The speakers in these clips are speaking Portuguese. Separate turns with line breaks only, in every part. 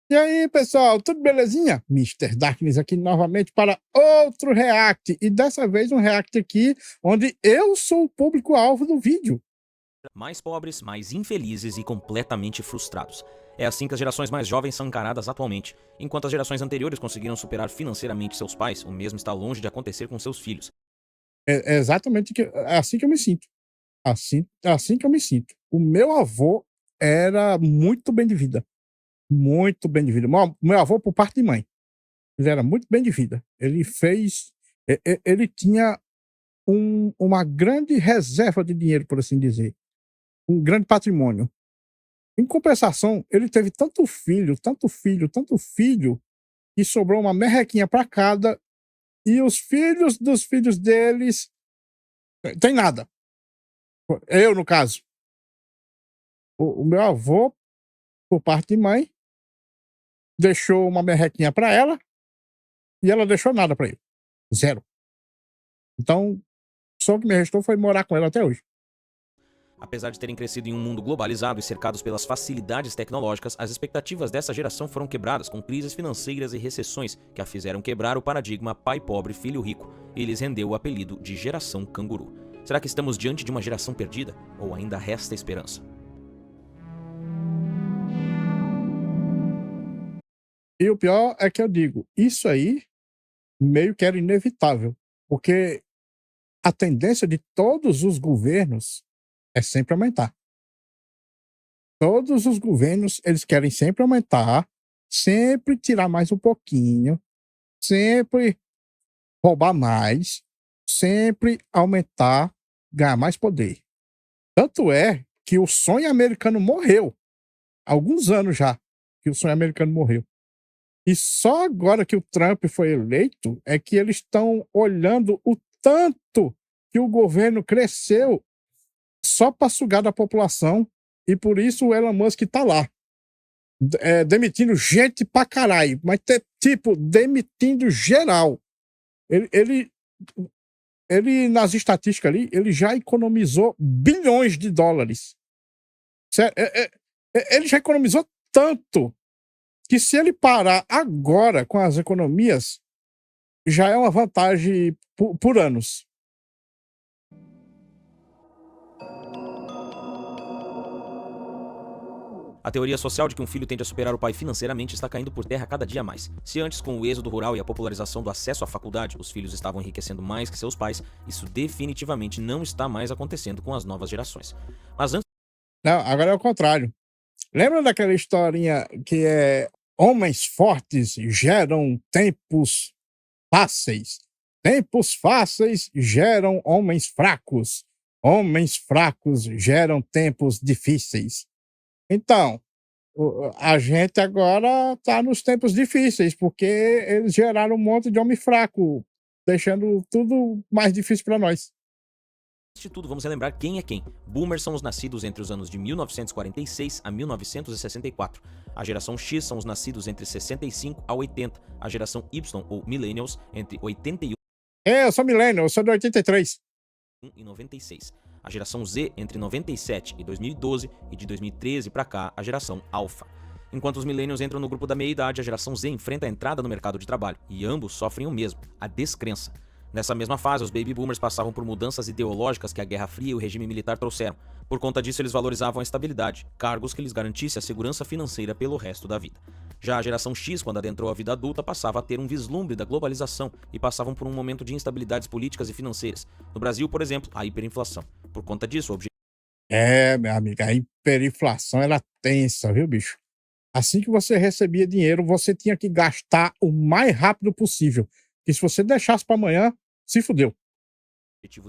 E aí, pessoal, tudo belezinha? Mister Darkness aqui novamente para outro react. E dessa vez um react aqui onde eu sou o público-alvo do vídeo.
Mais pobres, mais infelizes e completamente frustrados. É assim que as gerações mais jovens são encaradas atualmente. Enquanto as gerações anteriores conseguiram superar financeiramente seus pais, o mesmo está longe de acontecer com seus filhos.
É exatamente é assim que eu me sinto. Assim que eu me sinto. O meu avô era muito bem de vida. Muito bem de vida. Meu avô, por parte de mãe, ele era muito bem de vida. Ele fez. Ele tinha uma grande reserva de dinheiro, por assim dizer. Um grande patrimônio. Em compensação, ele teve tanto filho, tanto filho, tanto filho, que sobrou uma merrequinha para cada, e os filhos dos filhos deles tem nada. Eu, no caso. O meu avô, por parte de mãe, deixou uma merrequinha para ela, e ela deixou nada para ele. Zero. Então, só o que me restou foi morar com ela até hoje.
Apesar de terem crescido em um mundo globalizado e cercados pelas facilidades tecnológicas, as expectativas dessa geração foram quebradas com crises financeiras e recessões que a fizeram quebrar o paradigma pai pobre, filho rico, e lhes rendeu o apelido de geração canguru. Será que estamos diante de uma geração perdida? Ou ainda resta esperança?
E o pior é que eu digo, isso aí meio que era inevitável, porque a tendência de todos os governos é sempre aumentar. Todos os governos, eles querem sempre aumentar, sempre tirar mais um pouquinho, sempre roubar mais, sempre aumentar, ganhar mais poder. Tanto é que o sonho americano morreu. Há alguns anos já que o sonho americano morreu. E só agora que o Trump foi eleito é que eles estão olhando o tanto que o governo cresceu só para sugar da população, e por isso o Elon Musk está lá, demitindo gente pra caralho, mas tipo, demitindo geral. Ele, ele, ele, nas estatísticas ali, ele já economizou bilhões de dólares. Sério, ele já economizou tanto que se ele parar agora com as economias, já é uma vantagem por anos.
A teoria social de que um filho tende a superar o pai financeiramente está caindo por terra cada dia mais. Se antes, com o êxodo rural e a popularização do acesso à faculdade, os filhos estavam enriquecendo mais que seus pais, isso definitivamente não está mais acontecendo com as novas gerações. Mas antes
Não, agora é o contrário. Lembra daquela historinha que é homens fortes geram tempos fáceis? Tempos fáceis geram homens fracos. Homens fracos geram tempos difíceis. Então, a gente agora está nos tempos difíceis, porque eles geraram um monte de homem fraco, deixando tudo mais difícil para nós.
de tudo, vamos relembrar quem é quem. Boomers são os nascidos entre os anos de 1946 a 1964. A geração X são os nascidos entre 65 a 80. A geração Y, ou Millennials, entre 81
Eu sou millennial, eu sou de 83.
e 96. A geração Z entre 97 e 2012 e de 2013 para cá a geração Alpha. Enquanto os millennials entram no grupo da meia-idade, a geração Z enfrenta a entrada no mercado de trabalho, e ambos sofrem o mesmo, a descrença. Nessa mesma fase, os baby boomers passavam por mudanças ideológicas que a Guerra Fria e o regime militar trouxeram. Por conta disso, eles valorizavam a estabilidade, cargos que lhes garantissem a segurança financeira pelo resto da vida. Já a geração X, quando adentrou a vida adulta, passava a ter um vislumbre da globalização e passavam por um momento de instabilidades políticas e financeiras. No Brasil, por exemplo, a hiperinflação. Por conta disso, o objetivo
É, minha amiga, a hiperinflação era tensa, viu, bicho? Assim que você recebia dinheiro, você tinha que gastar o mais rápido possível. E se você deixasse para amanhã, se fudeu.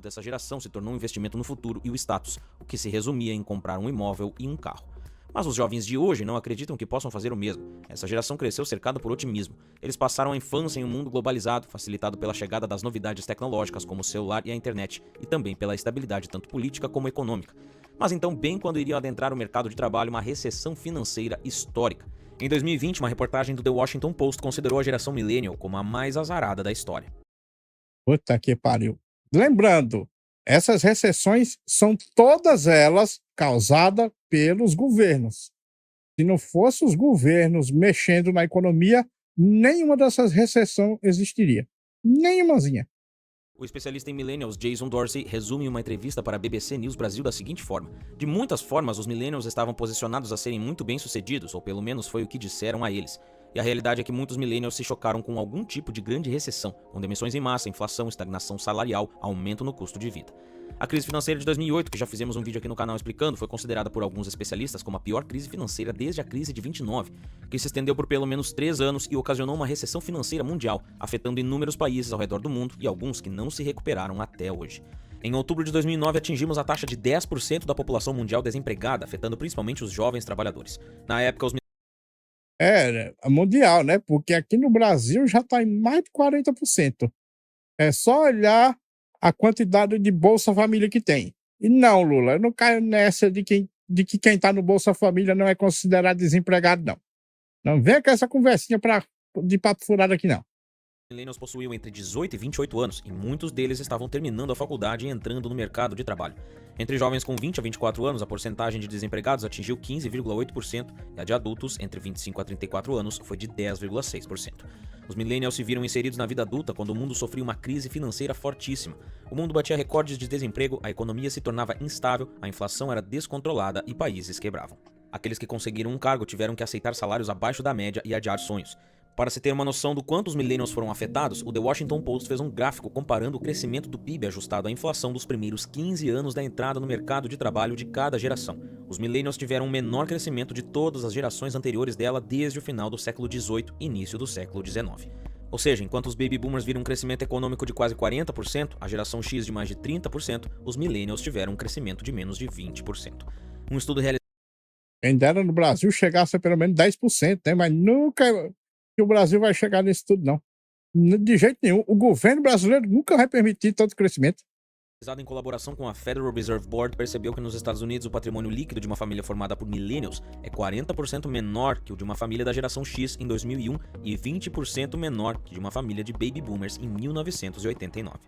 dessa geração se tornou um investimento no futuro e o status, o que se resumia em comprar um imóvel e um carro. Mas os jovens de hoje não acreditam que possam fazer o mesmo. Essa geração cresceu cercada por otimismo. Eles passaram a infância em um mundo globalizado, facilitado pela chegada das novidades tecnológicas como o celular e a internet, e também pela estabilidade tanto política como econômica. Mas então, bem quando iriam adentrar o mercado de trabalho, uma recessão financeira histórica. Em 2020, uma reportagem do The Washington Post considerou a geração millennial como a mais azarada da história.
Puta que pariu. Lembrando, essas recessões são todas elas causadas pelos governos. Se não fosse os governos mexendo na economia, nenhuma dessas recessões existiria. Nenhumazinha.
O especialista em millennials Jason Dorsey resume em uma entrevista para a BBC News Brasil da seguinte forma: de muitas formas, os millennials estavam posicionados a serem muito bem-sucedidos, ou pelo menos foi o que disseram a eles. E a realidade é que muitos millennials se chocaram com algum tipo de grande recessão, com demissões em massa, inflação, estagnação salarial, aumento no custo de vida. A crise financeira de 2008, que já fizemos um vídeo aqui no canal explicando, foi considerada por alguns especialistas como a pior crise financeira desde a crise de 29, que se estendeu por pelo menos 3 anos e ocasionou uma recessão financeira mundial, afetando inúmeros países ao redor do mundo e alguns que não se recuperaram até hoje. Em outubro de 2009, atingimos a taxa de 10% da população mundial desempregada, afetando principalmente os jovens trabalhadores. Na época, os
É, mundial, né? Porque aqui no Brasil já está em mais de 40%. É só olhar a quantidade de Bolsa Família que tem. E não, Lula, eu não caio nessa de que quem está no Bolsa Família não é considerado desempregado, não. Não vem com essa conversinha de papo furado aqui, não.
millennials possuíam entre 18 e 28 anos, e muitos deles estavam terminando a faculdade e entrando no mercado de trabalho. Entre jovens com 20 a 24 anos, a porcentagem de desempregados atingiu 15,8% e a de adultos, entre 25 a 34 anos, foi de 10,6%. Os millennials se viram inseridos na vida adulta quando o mundo sofria uma crise financeira fortíssima. O mundo batia recordes de desemprego, a economia se tornava instável, a inflação era descontrolada e países quebravam. Aqueles que conseguiram um cargo tiveram que aceitar salários abaixo da média e adiar sonhos. Para se ter uma noção do quanto os millennials foram afetados, o The Washington Post fez um gráfico comparando o crescimento do PIB ajustado à inflação dos primeiros 15 anos da entrada no mercado de trabalho de cada geração. Os millennials tiveram o menor crescimento de todas as gerações anteriores dela desde o final do século XVIII e início do século XIX. Ou seja, enquanto os baby boomers viram um crescimento econômico de quase 40%, a geração X de mais de 30%, os millennials tiveram um crescimento de menos de 20%. Um estudo realizado
Quem dera no Brasil chegasse a pelo menos 10%, né? Mas nunca que o Brasil vai chegar nisso tudo, não. De jeito nenhum. O governo brasileiro nunca vai permitir tanto crescimento.
em colaboração com a Federal Reserve Board, percebeu que nos Estados Unidos o patrimônio líquido de uma família formada por millennials é 40% menor que o de uma família da geração X em 2001 e 20% menor que de uma família de baby boomers em 1989.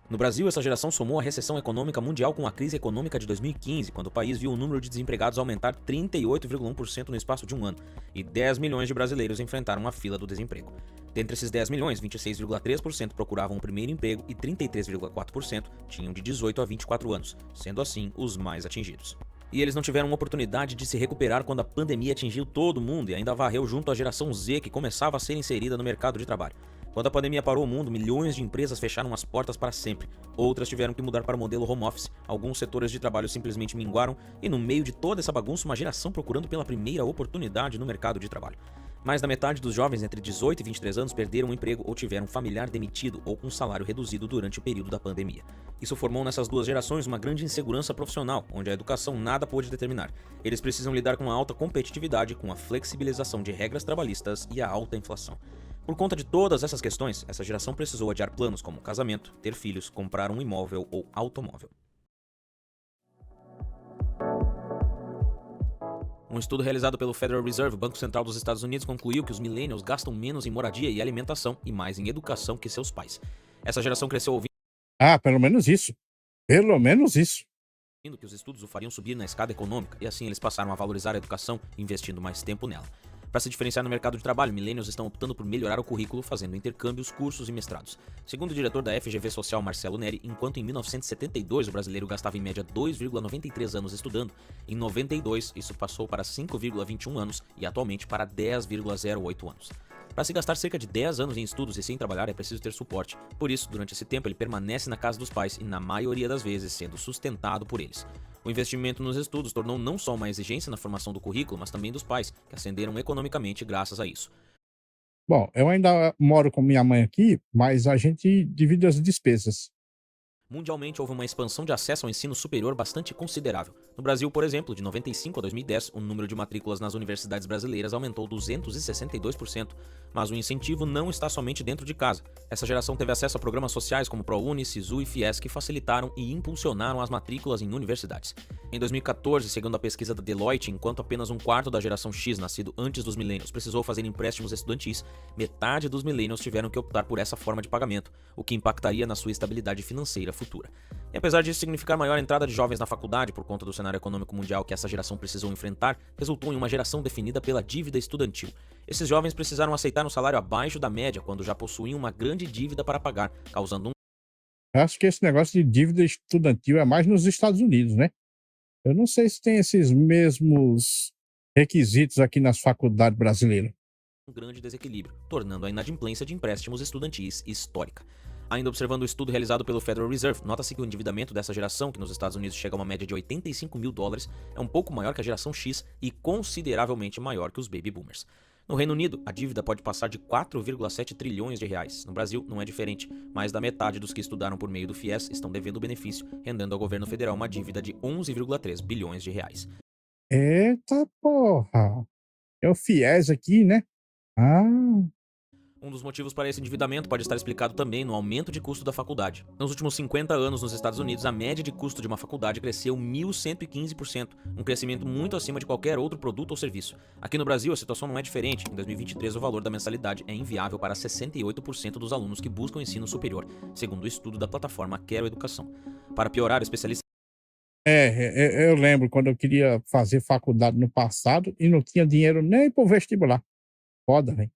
No Brasil, essa geração somou a recessão econômica mundial com a crise econômica de 2015, quando o país viu o número de desempregados aumentar 38,1% no espaço de um ano, e 10 milhões de brasileiros enfrentaram a fila do desemprego. Dentre esses 10 milhões, 26,3% procuravam um primeiro emprego e 33,4% tinham de 18 a 24 anos, sendo assim os mais atingidos. E eles não tiveram uma oportunidade de se recuperar quando a pandemia atingiu todo mundo e ainda varreu junto à geração Z, que começava a ser inserida no mercado de trabalho. Quando a pandemia parou o mundo, milhões de empresas fecharam as portas para sempre. Outras tiveram que mudar para o modelo home office, alguns setores de trabalho simplesmente minguaram e no meio de toda essa bagunça, uma geração procurando pela primeira oportunidade no mercado de trabalho. Mais da metade dos jovens entre 18 e 23 anos perderam o emprego ou tiveram um familiar demitido ou com salário reduzido durante o período da pandemia. Isso formou nessas duas gerações uma grande insegurança profissional, onde a educação nada pôde determinar. Eles precisam lidar com a alta competitividade, com a flexibilização de regras trabalhistas e a alta inflação. Por conta de todas essas questões, essa geração precisou adiar planos como casamento, ter filhos, comprar um imóvel ou automóvel. Um estudo realizado pelo Federal Reserve, Banco Central dos Estados Unidos, concluiu que os millennials gastam menos em moradia e alimentação e mais em educação que seus pais. Essa geração cresceu ouvindo
Ah, pelo menos isso. Pelo menos isso.
que os estudos o fariam subir na escada econômica, e assim eles passaram a valorizar a educação, investindo mais tempo nela. Para se diferenciar no mercado de trabalho, millennials estão optando por melhorar o currículo, fazendo intercâmbios, cursos e mestrados. Segundo o diretor da FGV Social, Marcelo Neri, enquanto em 1972 o brasileiro gastava em média 2,93 anos estudando, em 92 isso passou para 5,21 anos e atualmente para 10,08 anos. Para se gastar cerca de 10 anos em estudos e sem trabalhar é preciso ter suporte. Por isso, durante esse tempo ele permanece na casa dos pais e, na maioria das vezes, sendo sustentado por eles. O investimento nos estudos tornou não só uma exigência na formação do currículo, mas também dos pais, que ascenderam economicamente graças a isso.
Bom, eu ainda moro com minha mãe aqui, mas a gente divide as despesas.
Mundialmente, houve uma expansão de acesso ao ensino superior bastante considerável. No Brasil, por exemplo, de 95 a 2010, o número de matrículas nas universidades brasileiras aumentou 262%, mas o incentivo não está somente dentro de casa. Essa geração teve acesso a programas sociais como ProUni, Sisu e Fies que facilitaram e impulsionaram as matrículas em universidades. Em 2014, segundo a pesquisa da Deloitte, enquanto apenas um quarto da geração X, nascido antes dos millennials, precisou fazer empréstimos estudantis, metade dos millennials tiveram que optar por essa forma de pagamento, o que impactaria na sua estabilidade financeira futura. E apesar disso significar maior entrada de jovens na faculdade por conta do cenário econômico mundial que essa geração precisou enfrentar, resultou em uma geração definida pela dívida estudantil. Esses jovens precisaram aceitar um salário abaixo da média quando já possuíam uma grande dívida para pagar, causando um
Eu acho que esse negócio de dívida estudantil é mais nos Estados Unidos, né? Eu não sei se tem esses mesmos requisitos aqui nas faculdades brasileiras.
grande desequilíbrio, tornando a inadimplência de empréstimos estudantis histórica. Ainda observando o estudo realizado pelo Federal Reserve, nota-se que o endividamento dessa geração, que nos Estados Unidos chega a uma média de 85 mil dólares, é um pouco maior que a geração X e consideravelmente maior que os baby boomers. No Reino Unido, a dívida pode passar de 4,7 trilhões de reais. No Brasil, não é diferente. Mais da metade dos que estudaram por meio do FIES estão devendo o benefício, rendendo ao governo federal uma dívida de 11,3 bilhões de reais.
Eita porra! É o FIES aqui, né? Ah,
Um dos motivos para esse endividamento pode estar explicado também no aumento de custo da faculdade. Nos últimos 50 anos nos Estados Unidos, a média de custo de uma faculdade cresceu 1.115%, um crescimento muito acima de qualquer outro produto ou serviço. Aqui no Brasil, a situação não é diferente. Em 2023, o valor da mensalidade é inviável para 68% dos alunos que buscam ensino superior, segundo o estudo da plataforma Quero Educação. Para piorar, especialistas
eu lembro quando eu queria fazer faculdade no passado e não tinha dinheiro nem pro vestibular. Foda, velho.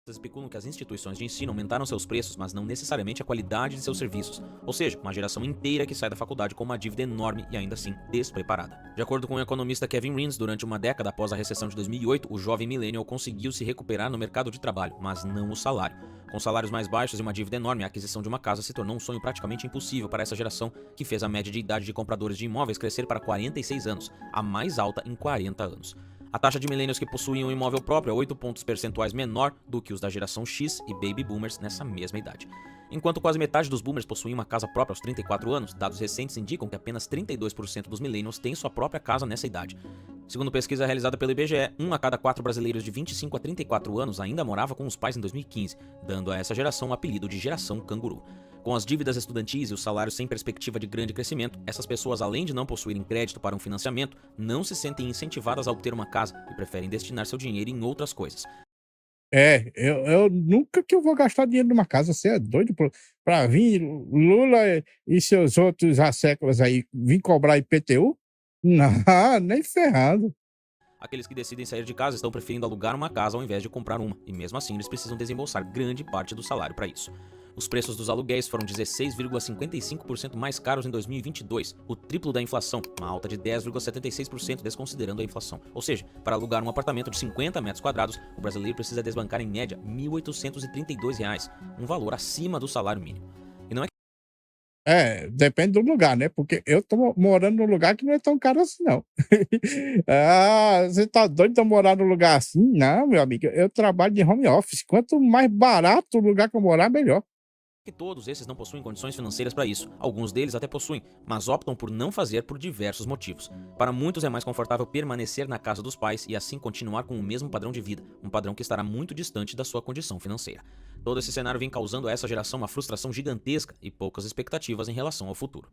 especulam que as instituições de ensino aumentaram seus preços, mas não necessariamente a qualidade de seus serviços. Ou seja, uma geração inteira que sai da faculdade com uma dívida enorme e ainda assim despreparada. De acordo com o economista Kevin Rins, durante uma década após a recessão de 2008, o jovem millennial conseguiu se recuperar no mercado de trabalho, mas não o salário. Com salários mais baixos e uma dívida enorme, a aquisição de uma casa se tornou um sonho praticamente impossível para essa geração, que fez a média de idade de compradores de imóveis crescer para 46 anos, a mais alta em 40 anos. A taxa de millennials que possuíam um imóvel próprio é 8 pontos percentuais menor do que os da geração X e baby boomers nessa mesma idade. Enquanto quase metade dos boomers possuem uma casa própria aos 34 anos, dados recentes indicam que apenas 32% dos millennials têm sua própria casa nessa idade. Segundo pesquisa realizada pelo IBGE, 1 a cada 4 brasileiros de 25 a 34 anos ainda morava com os pais em 2015, dando a essa geração o apelido de geração canguru. Com as dívidas estudantis e os salários sem perspectiva de grande crescimento, essas pessoas, além de não possuírem crédito para um financiamento, não se sentem incentivadas a obter uma casa e preferem destinar seu dinheiro em outras coisas.
Eu nunca que eu vou gastar dinheiro numa casa, você é doido pra vir Lula e seus outros asséculos aí vir cobrar IPTU? Não, nem ferrando.
Aqueles que decidem sair de casa estão preferindo alugar uma casa ao invés de comprar uma, e mesmo assim eles precisam desembolsar grande parte do salário para isso. Os preços dos aluguéis foram 16,55% mais caros em 2022, o triplo da inflação, uma alta de 10,76% desconsiderando a inflação. Ou seja, para alugar um apartamento de 50 metros quadrados, o brasileiro precisa desbancar em média R$ 1.832, um valor acima do salário mínimo. E não é
Depende do lugar, né? Porque eu tô morando num lugar que não é tão caro assim, não. Você tá doido de eu morar num lugar assim? Não, meu amigo, eu trabalho de home office. Quanto mais barato o lugar que eu morar, melhor.
que todos esses não possuem condições financeiras para isso. Alguns deles até possuem, mas optam por não fazer por diversos motivos. Para muitos é mais confortável permanecer na casa dos pais e assim continuar com o mesmo padrão de vida, um padrão que estará muito distante da sua condição financeira. Todo esse cenário vem causando a essa geração uma frustração gigantesca e poucas expectativas em relação ao futuro.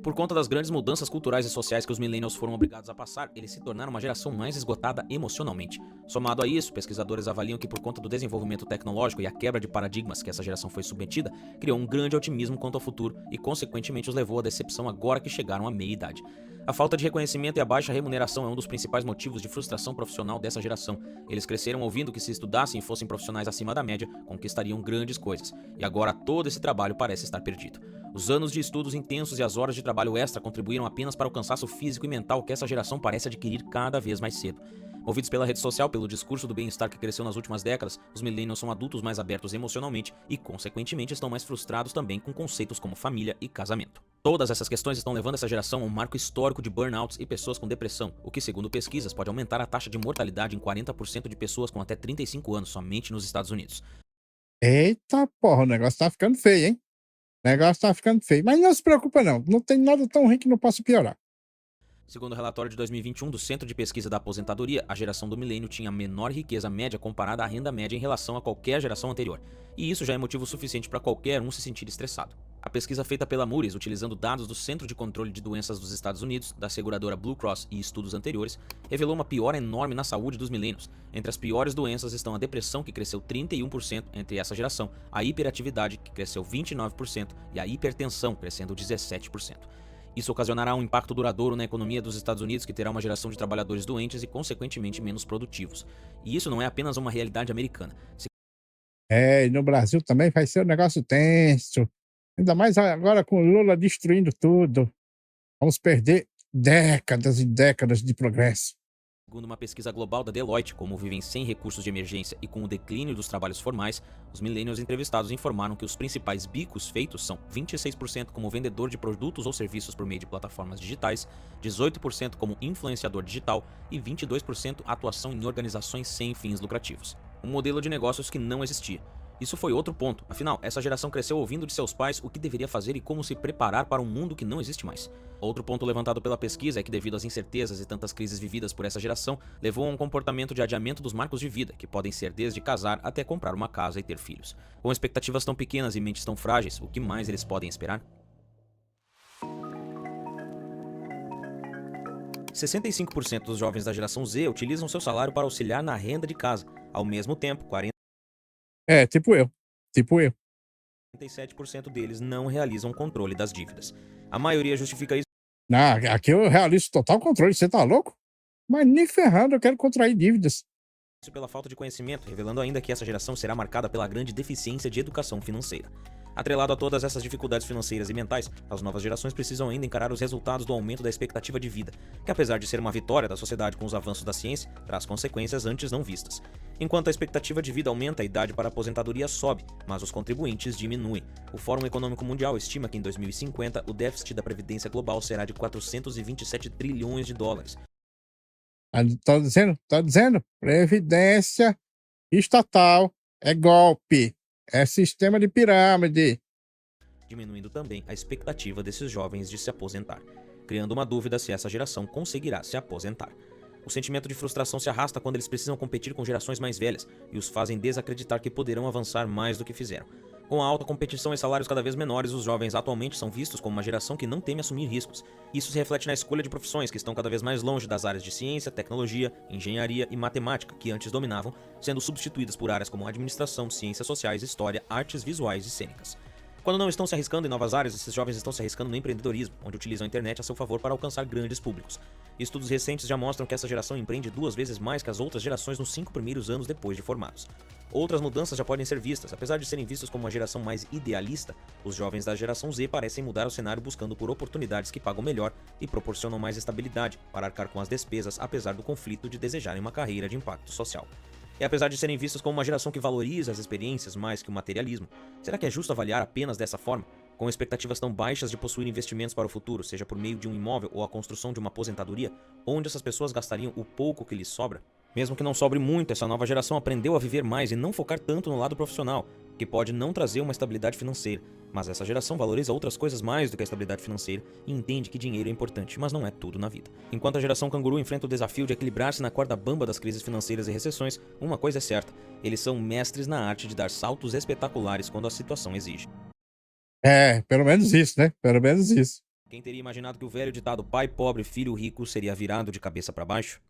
Por conta das grandes mudanças culturais e sociais que os millennials foram obrigados a passar, eles se tornaram uma geração mais esgotada emocionalmente. Somado a isso, pesquisadores avaliam que por conta do desenvolvimento tecnológico e a quebra de paradigmas que essa geração foi submetida, criou um grande otimismo quanto ao futuro e consequentemente os levou à decepção agora que chegaram à meia-idade. A falta de reconhecimento e a baixa remuneração é um dos principais motivos de frustração profissional dessa geração. Eles cresceram ouvindo que se estudassem e fossem profissionais acima da média, conquistariam grandes coisas. E agora todo esse trabalho parece estar perdido. Os anos de estudos intensos e as horas de trabalho extra contribuíram apenas para o cansaço físico e mental que essa geração parece adquirir cada vez mais cedo. Movidos pela rede social, pelo discurso do bem-estar que cresceu nas últimas décadas, os millennials são adultos mais abertos emocionalmente e, consequentemente, estão mais frustrados também com conceitos como família e casamento. Todas essas questões estão levando essa geração a um marco histórico de burnouts e pessoas com depressão, o que, segundo pesquisas, pode aumentar a taxa de mortalidade em 40% de pessoas com até 35 anos somente nos Estados Unidos.
Eita porra, o negócio tá ficando feio, hein? O negócio tá ficando feio. Mas não se preocupa não, não tem nada tão ruim que não possa piorar.
Segundo o relatório de 2021 do Centro de Pesquisa da Aposentadoria, a geração do milênio tinha a menor riqueza média comparada à renda média em relação a qualquer geração anterior. E isso já é motivo suficiente para qualquer um se sentir estressado. A pesquisa feita pela Moody's, utilizando dados do Centro de Controle de Doenças dos Estados Unidos, da seguradora Blue Cross e estudos anteriores, revelou uma piora enorme na saúde dos milênios. Entre as piores doenças estão a depressão, que cresceu 31% entre essa geração, a hiperatividade, que cresceu 29%, e a hipertensão, crescendo 17%. Isso ocasionará um impacto duradouro na economia dos Estados Unidos, que terá uma geração de trabalhadores doentes e, consequentemente, menos produtivos. E isso não é apenas uma realidade americana.
E no Brasil também vai ser um negócio tenso. Ainda mais agora com o Lula destruindo tudo. Vamos perder décadas e décadas de progresso.
Segundo uma pesquisa global da Deloitte, como vivem sem recursos de emergência e com o declínio dos trabalhos formais, os millennials entrevistados informaram que os principais bicos feitos são 26% como vendedor de produtos ou serviços por meio de plataformas digitais, 18% como influenciador digital e 22% atuação em organizações sem fins lucrativos. Um modelo de negócios que não existia. Isso foi outro ponto, afinal, essa geração cresceu ouvindo de seus pais o que deveria fazer e como se preparar para um mundo que não existe mais. Outro ponto levantado pela pesquisa é que, devido às incertezas e tantas crises vividas por essa geração, levou a um comportamento de adiamento dos marcos de vida, que podem ser desde casar até comprar uma casa e ter filhos. Com expectativas tão pequenas e mentes tão frágeis, o que mais eles podem esperar? 65% dos jovens da geração Z utilizam seu salário para auxiliar na renda de casa. Ao mesmo tempo,
Tipo eu.
47% deles não realizam controle das dívidas. A maioria justifica isso
Não, aqui eu realizo total controle, você tá louco? Mas nem ferrando, eu quero contrair dívidas.
pela falta de conhecimento, revelando ainda que essa geração será marcada pela grande deficiência de educação financeira. Atrelado a todas essas dificuldades financeiras e mentais, as novas gerações precisam ainda encarar os resultados do aumento da expectativa de vida, que, apesar de ser uma vitória da sociedade com os avanços da ciência, traz consequências antes não vistas. Enquanto a expectativa de vida aumenta, a idade para a aposentadoria sobe, mas os contribuintes diminuem. O Fórum Econômico Mundial estima que em 2050 o déficit da Previdência Global será de 427 trilhões de dólares.
Tá dizendo? Previdência estatal é golpe, é sistema de pirâmide.
Diminuindo também a expectativa desses jovens de se aposentar, criando uma dúvida se essa geração conseguirá se aposentar. O sentimento de frustração se arrasta quando eles precisam competir com gerações mais velhas e os fazem desacreditar que poderão avançar mais do que fizeram. Com a alta competição e salários cada vez menores, os jovens atualmente são vistos como uma geração que não teme assumir riscos. Isso se reflete na escolha de profissões que estão cada vez mais longe das áreas de ciência, tecnologia, engenharia e matemática, que antes dominavam, sendo substituídas por áreas como administração, ciências sociais, história, artes visuais e cênicas. Quando não estão se arriscando em novas áreas, esses jovens estão se arriscando no empreendedorismo, onde utilizam a internet a seu favor para alcançar grandes públicos. Estudos recentes já mostram que essa geração empreende 2 vezes mais que as outras gerações nos 5 primeiros anos depois de formados. Outras mudanças já podem ser vistas. Apesar de serem vistos como uma geração mais idealista, os jovens da geração Z parecem mudar o cenário buscando por oportunidades que pagam melhor e proporcionam mais estabilidade para arcar com as despesas, apesar do conflito de desejarem uma carreira de impacto social. E apesar de serem vistos como uma geração que valoriza as experiências mais que o materialismo, será que é justo avaliar apenas dessa forma? Com expectativas tão baixas de possuir investimentos para o futuro, seja por meio de um imóvel ou a construção de uma aposentadoria, onde essas pessoas gastariam o pouco que lhes sobra? Mesmo que não sobre muito, essa nova geração aprendeu a viver mais e não focar tanto no lado profissional, que pode não trazer uma estabilidade financeira. Mas essa geração valoriza outras coisas mais do que a estabilidade financeira e entende que dinheiro é importante, mas não é tudo na vida. Enquanto a geração canguru enfrenta o desafio de equilibrar-se na corda bamba das crises financeiras e recessões, uma coisa é certa: eles são mestres na arte de dar saltos espetaculares quando a situação exige.
Pelo menos isso, né? Pelo menos isso.
Quem teria imaginado que o velho ditado pai pobre, filho rico seria virado de cabeça para baixo?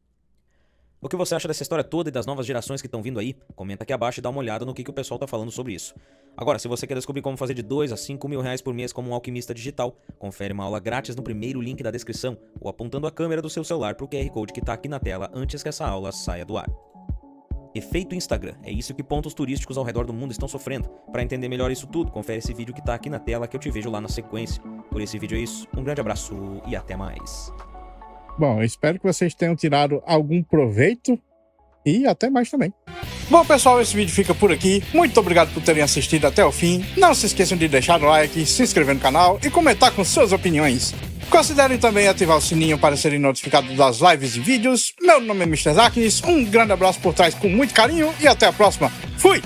O que você acha dessa história toda e das novas gerações que estão vindo aí? Comenta aqui abaixo e dá uma olhada no que o pessoal tá falando sobre isso. Agora, se você quer descobrir como fazer de 2 a 5 mil reais por mês como um alquimista digital, confere uma aula grátis no primeiro link da descrição ou apontando a câmera do seu celular pro QR Code que tá aqui na tela antes que essa aula saia do ar. Efeito Instagram. É isso que pontos turísticos ao redor do mundo estão sofrendo. Para entender melhor isso tudo, confere esse vídeo que tá aqui na tela que eu te vejo lá na sequência. Por esse vídeo é isso, um grande abraço e até mais.
Bom, eu espero que vocês tenham tirado algum proveito e até mais também. Bom, pessoal, esse vídeo fica por aqui. Muito obrigado por terem assistido até o fim. Não se esqueçam de deixar o like, se inscrever no canal e comentar com suas opiniões. Considerem também ativar o sininho para serem notificados das lives e vídeos. Meu nome é Mr. Zakis, um grande abraço por trás com muito carinho e até a próxima. Fui!